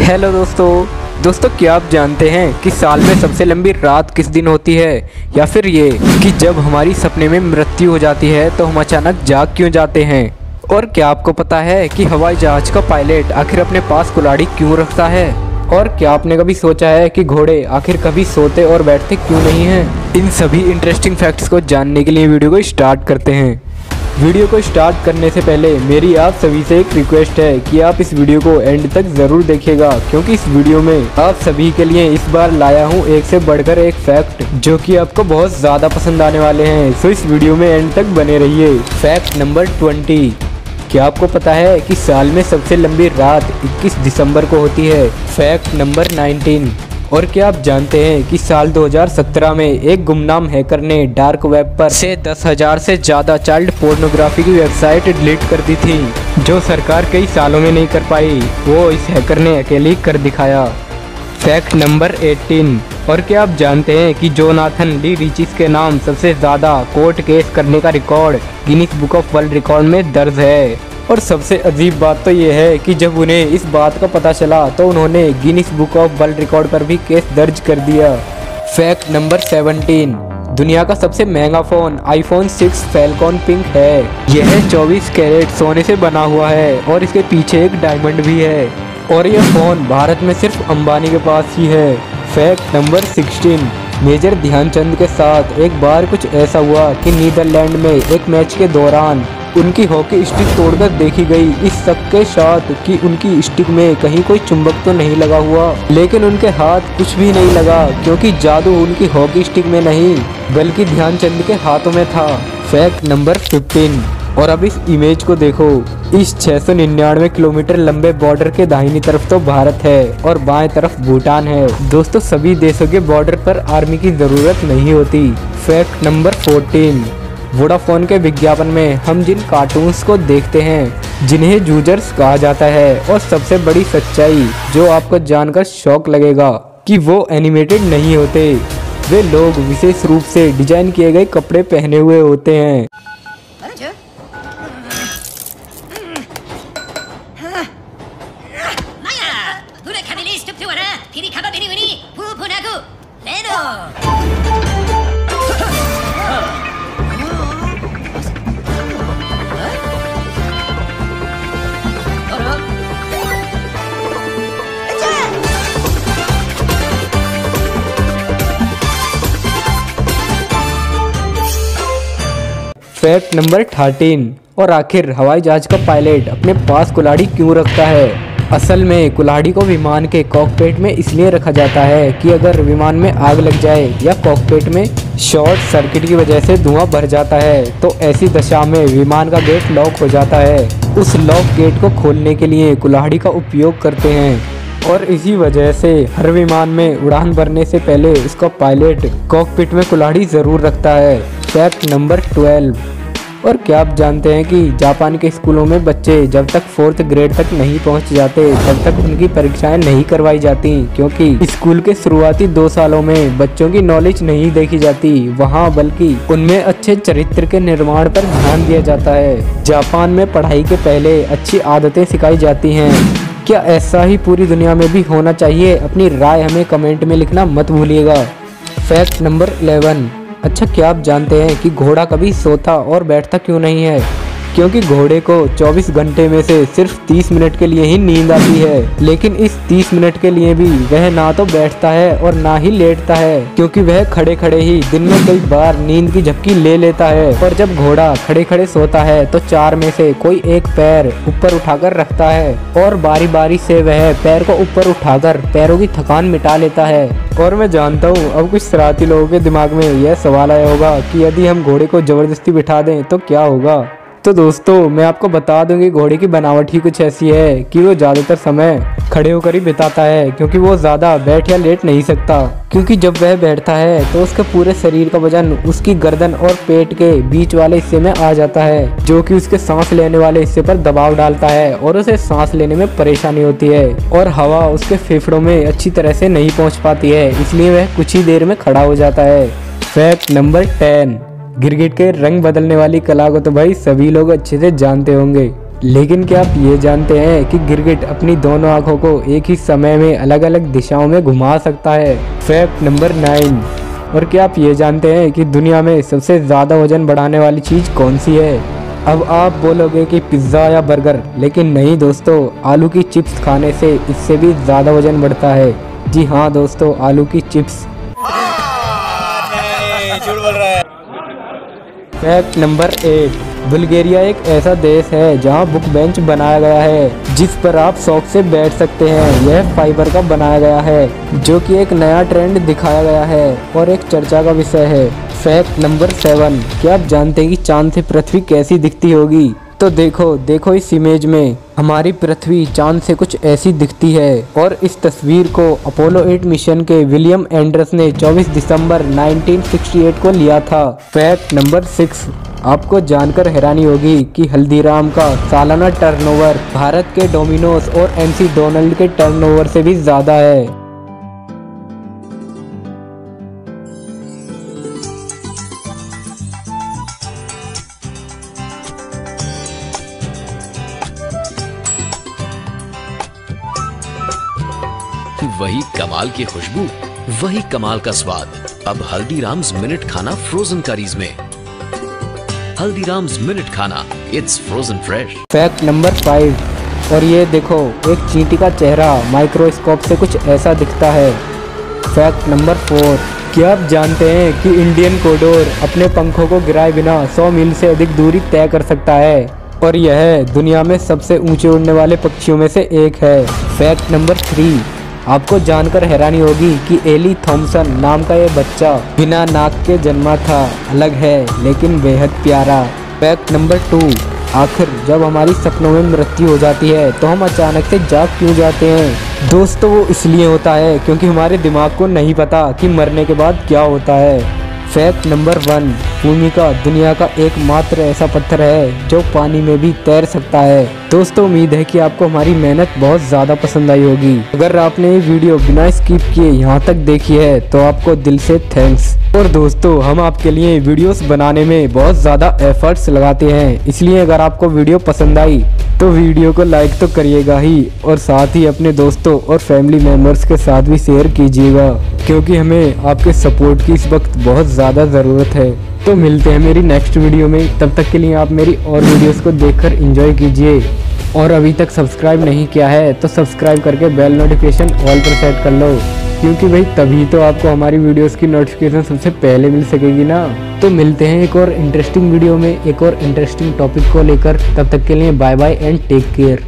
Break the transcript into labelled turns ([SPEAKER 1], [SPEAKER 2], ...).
[SPEAKER 1] Hello दोस्तों क्या आप जानते हैं कि साल में सबसे लंबी रात किस दिन होती है, या फिर ये कि जब हमारी सपने में मृत्यु हो जाती है तो हम अचानक जाग क्यों जाते हैं। और क्या आपको पता है कि हवाई जहाज का पायलट आखिर अपने पास कुल्हाड़ी क्यों रखता है। और क्या आपने कभी सोचा है कि घोड़े आखिर कभी सोते और बैठते क्यों नहीं हैं। इन सभी इंटरेस्टिंग फैक्ट्स को जानने के लिए वीडियो को स्टार्ट करते हैं। वीडियो को स्टार्ट करने से पहले मेरी आप सभी से एक रिक्वेस्ट है कि आप इस वीडियो को एंड तक ज़रूर देखिएगा, क्योंकि इस वीडियो में आप सभी के लिए इस बार लाया हूँ एक से बढ़कर एक फैक्ट जो कि आपको बहुत ज़्यादा पसंद आने वाले हैं। सो इस वीडियो में एंड तक बने रहिए। फैक्ट नंबर 20, क्या आपको पता है कि साल में सबसे लंबी रात 21 दिसंबर को होती है। फैक्ट नंबर 19, और क्या आप जानते हैं कि साल 2017 में एक गुमनाम हैकर ने डार्क वेब पर से 10,000 से ज़्यादा चाइल्ड पोर्नोग्राफी की वेबसाइट डिलीट कर दी थी, जो सरकार कई सालों में नहीं कर पाई, वो इस हैकर ने अकेले ही कर दिखाया। फैक्ट नंबर 18, और क्या आप जानते हैं कि जोनाथन डी रिचिस के नाम सबसे ज़्यादा कोर्ट केस करने का record Guinness book of world record में दर्ज है। और सबसे अजीब बात तो ये है कि जब उन्हें इस बात का पता चला तो उन्होंने Guinness book of world record पर भी केस दर्ज कर दिया। फैक्ट नंबर 17, दुनिया का सबसे महंगा फ़ोन आईफोन 6 फैल्कॉन पिंक है। यह 24 कैरेट सोने से बना हुआ है और इसके पीछे एक डायमंड भी है, और यह फ़ोन भारत में सिर्फ अंबानी के पास ही है। फैक्ट नंबर 16, मेजर ध्यानचंद के साथ एक बार कुछ ऐसा हुआ कि नीदरलैंड में एक मैच के दौरान उनकी हॉकी स्टिक तोड़कर देखी गई, इस शक के साथ कि उनकी स्टिक में कहीं कोई चुंबक तो नहीं लगा हुआ। लेकिन उनके हाथ कुछ भी नहीं लगा, क्योंकि जादू उनकी हॉकी स्टिक में नहीं बल्कि ध्यानचंद के हाथों में था। फैक्ट नंबर 15, और अब इस इमेज को देखो। इस 699 किलोमीटर लंबे बॉर्डर के दाहिनी तरफ तो भारत है और बाएं तरफ भूटान है। दोस्तों, सभी देशों के बॉर्डर पर आर्मी की ज़रूरत नहीं होती। फैक्ट नंबर 14, वोडाफोन के विज्ञापन में हम जिन कार्टून्स को देखते हैं जिन्हें जूजर्स कहा जाता है, और सबसे बड़ी सच्चाई जो आपको जानकर शौक लगेगा कि वो एनिमेटेड नहीं होते, वे लोग विशेष रूप से डिजाइन किए गए कपड़े पहने हुए होते हैं। फैक्ट नंबर 13, और आखिर हवाई जहाज का पायलट अपने पास कुल्हाड़ी क्यों रखता है। असल में कुल्हाड़ी को विमान के कॉकपिट में इसलिए रखा जाता है कि अगर विमान में आग लग जाए या कॉकपिट में शॉर्ट सर्किट की वजह से धुआं भर जाता है तो ऐसी दशा में विमान का गेट लॉक हो जाता है। उस लॉक गेट को खोलने के लिए कुल्हाड़ी का उपयोग करते हैं, और इसी वजह से हर विमान में उड़ान भरने से पहले उसका पायलट कॉकपिट में कुल्हाड़ी ज़रूर रखता है। फैक्ट नंबर 12, और क्या आप जानते हैं कि जापान के स्कूलों में बच्चे जब तक 4th ग्रेड तक नहीं पहुंच जाते तब तक उनकी परीक्षाएं नहीं करवाई जाती, क्योंकि स्कूल के शुरुआती 2 सालों में बच्चों की नॉलेज नहीं देखी जाती वहां, बल्कि उनमें अच्छे चरित्र के निर्माण पर ध्यान दिया जाता है। जापान में पढ़ाई के पहले अच्छी आदतें सिखाई जाती हैं। क्या ऐसा ही पूरी दुनिया में भी होना चाहिए? अपनी राय हमें कमेंट में लिखना मत भूलिएगा। फैक्ट नंबर 11, अच्छा क्या आप जानते हैं कि घोड़ा कभी सोता और बैठता क्यों नहीं है? क्योंकि घोड़े को 24 घंटे में से सिर्फ 30 मिनट के लिए ही नींद आती है, लेकिन इस 30 मिनट के लिए भी वह ना तो बैठता है और ना ही लेटता है, क्योंकि वह खड़े खड़े ही दिन में कई बार नींद की झपकी ले लेता है। और जब घोड़ा खड़े खड़े सोता है तो 4 में से कोई एक पैर ऊपर उठाकर रखता है, और बारी बारी से वह पैर को ऊपर उठाकर पैरों की थकान मिटा लेता है। और मैं जानता हूँ अब कुछ शरारती लोगों के दिमाग में यह सवाल आया होगा कि यदि हम घोड़े को जबरदस्ती बिठा दें तो क्या होगा। तो दोस्तों, मैं आपको बता दूं कि घोड़े की बनावट ही कुछ ऐसी है कि वो ज़्यादातर समय खड़े होकर ही बिताता है, क्योंकि वो ज़्यादा बैठ या लेट नहीं सकता। क्योंकि जब वह बैठता है तो उसके पूरे शरीर का वजन उसकी गर्दन और पेट के बीच वाले हिस्से में आ जाता है, जो कि उसके सांस लेने वाले हिस्से पर दबाव डालता है और उसे सांस लेने में परेशानी होती है, और हवा उसके फेफड़ों में अच्छी तरह से नहीं पहुँच पाती है, इसलिए वह कुछ ही देर में खड़ा हो जाता है। फैक्ट नंबर 10, गिरगिट के रंग बदलने वाली कला को तो भाई सभी लोग अच्छे से जानते होंगे। लेकिन क्या आप ये जानते हैं कि गिरगिट अपनी दोनों आंखों को एक ही समय में अलग अलग दिशाओं में घुमा सकता है। Fact number 9। और क्या आप ये जानते हैं कि दुनिया में सबसे ज़्यादा वजन बढ़ाने वाली चीज़ कौन सी है? अब आप बोलोगे कि पिज़्ज़ा या बर्गर, लेकिन नहीं दोस्तों, आलू की चिप्स खाने से इससे भी ज़्यादा वजन बढ़ता है। जी हाँ दोस्तों, आलू की चिप्स।
[SPEAKER 2] झूठ बोल रहा है।
[SPEAKER 1] Fact number 8। बुल्गारिया एक ऐसा देश है जहां बुक बेंच बनाया गया है जिस पर आप शौक से बैठ सकते हैं। यह फाइबर का बनाया गया है जो कि एक नया ट्रेंड दिखाया गया है और एक चर्चा का विषय है। Fact number 7। क्या आप जानते हैं कि चांद से पृथ्वी कैसी दिखती होगी? तो देखो इस इमेज में हमारी पृथ्वी चांद से कुछ ऐसी दिखती है। और इस तस्वीर को अपोलो 8 मिशन के विलियम एंडरस ने 24 दिसंबर 1968 को लिया था। Fact number 6। आपको जानकर हैरानी होगी कि हल्दीराम का सालाना टर्नओवर भारत के डोमिनोज और एमसी डोनाल्ड के टर्नओवर से भी ज़्यादा है।
[SPEAKER 3] वही कमाल की खुशबू, वही कमाल का स्वाद, अब हल्दीराम्स मिनट खाना फ्रोजन करीज में। हल्दीराम्स मिनट खाना, it's frozen fresh.
[SPEAKER 1] Fact number 5। और ये देखो, एक चींटी का चेहरा माइक्रोस्कोप से कुछ ऐसा दिखता है। Fact number 4। क्या आप जानते हैं कि इंडियन कोडोर अपने पंखों को गिराए बिना 100 मील से अधिक दूरी तय कर सकता है और यह दुनिया में सबसे ऊंचे उड़ने वाले पक्षियों में से एक है। Fact number 3। आपको जानकर हैरानी होगी कि एली थॉम्सन नाम का ये बच्चा बिना नाक के जन्मा था। अलग है लेकिन बेहद प्यारा। Fact number 2। आखिर जब हमारी सपनों में मृत्यु हो जाती है तो हम अचानक से जाग क्यों जाते हैं? दोस्तों वो इसलिए होता है क्योंकि हमारे दिमाग को नहीं पता कि मरने के बाद क्या होता है। Fact number 1। भूमिका दुनिया का एकमात्र ऐसा पत्थर है जो पानी में भी तैर सकता है। दोस्तों उम्मीद है कि आपको हमारी मेहनत बहुत ज़्यादा पसंद आई होगी। अगर आपने ये वीडियो बिना स्किप किए यहाँ तक देखी है तो आपको दिल से थैंक्स। और दोस्तों हम आपके लिए वीडियोस बनाने में बहुत ज़्यादा एफर्ट्स लगाते हैं, इसलिए अगर आपको वीडियो पसंद आई तो वीडियो को लाइक तो करिएगा ही और साथ ही अपने दोस्तों और फैमिली मेम्बर्स के साथ भी शेयर कीजिएगा, क्योंकि हमें आपके सपोर्ट की इस वक्त बहुत ज़्यादा ज़रूरत है। तो मिलते हैं मेरी नेक्स्ट वीडियो में, तब तक के लिए आप मेरी और वीडियोस को देखकर एंजॉय कीजिए। और अभी तक सब्सक्राइब नहीं किया है तो सब्सक्राइब करके बेल नोटिफिकेशन ऑल पर सेट कर लो, क्योंकि भाई तभी तो आपको हमारी वीडियोस की नोटिफिकेशन सबसे पहले मिल सकेगी ना। तो मिलते हैं एक और इंटरेस्टिंग वीडियो में एक और इंटरेस्टिंग टॉपिक को लेकर। तब तक के लिए bye bye and take care.